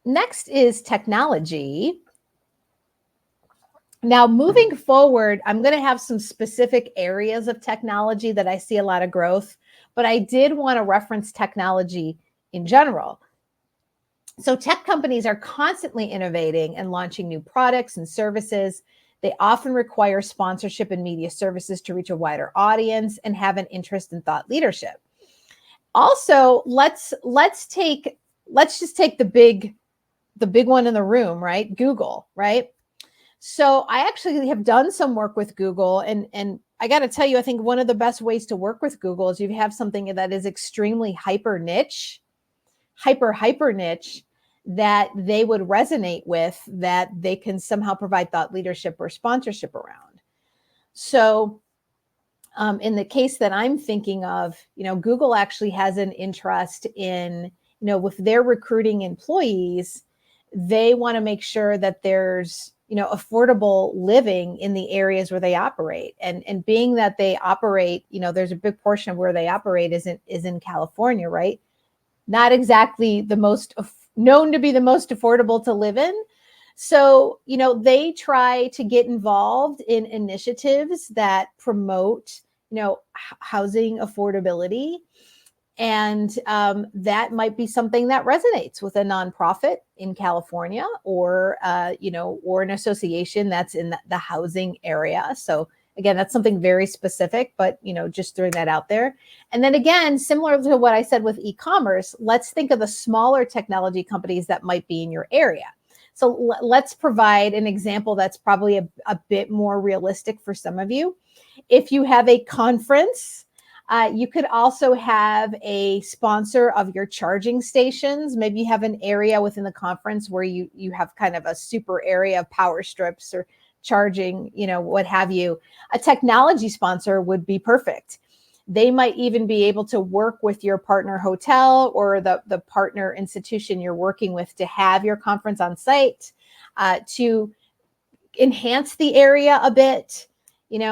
Next is technology. Now, moving forward, I'm going to have some specific areas of technology that I see a lot of growth, but I did want to reference technology in general. So, tech companies are constantly innovating and launching new products and services. They often require sponsorship and media services to reach a wider audience and have an interest in thought leadership. Also, let's just take the big one in the room, right? Google, right? So I actually have done some work with Google, and I got to tell you, I think one of the best ways to work with Google is you have something that is extremely hyper niche that they would resonate with, that they can somehow provide thought leadership or sponsorship around. So in the case that I'm thinking of, Google actually has an interest in, with their recruiting employees, they want to make sure that there's, affordable living in the areas where they operate. And being that they operate, there's a big portion of where they operate is in California, right? Not exactly the most known to be the most affordable to live in. So, they try to get involved in initiatives that promote, housing affordability. And that might be something that resonates with a nonprofit in California, or an association that's in the housing area. So again, that's something very specific, but just throwing that out there. And then again, similar to what I said with e-commerce, let's think of the smaller technology companies that might be in your area. So let's provide an example that's probably a bit more realistic for some of you. If you have a conference, you could also have a sponsor of your charging stations. Maybe you have an area within the conference where you have kind of a super area of power strips or charging, what have you. A technology sponsor would be perfect. They might even be able to work with your partner hotel or the partner institution you're working with to have your conference on site, to enhance the area a bit,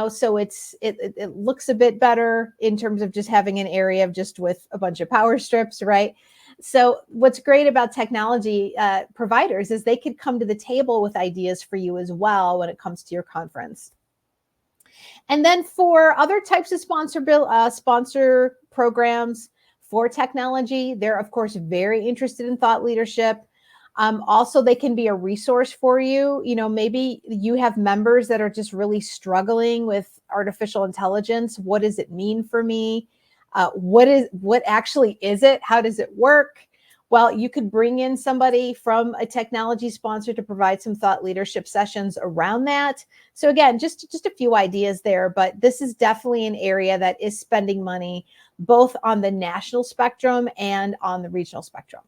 so it looks a bit better in terms of just having an area of just with a bunch of power strips, right? So what's great about technology providers is they could come to the table with ideas for you as well when it comes to your conference. And then for other types of sponsor programs for technology, they're of course very interested in thought leadership. Also, they can be a resource for you. Maybe you have members that are just really struggling with artificial intelligence. What does it mean for me? What actually is it? How does it work? Well, you could bring in somebody from a technology sponsor to provide some thought leadership sessions around that. So again, just a few ideas there, but this is definitely an area that is spending money both on the national spectrum and on the regional spectrum.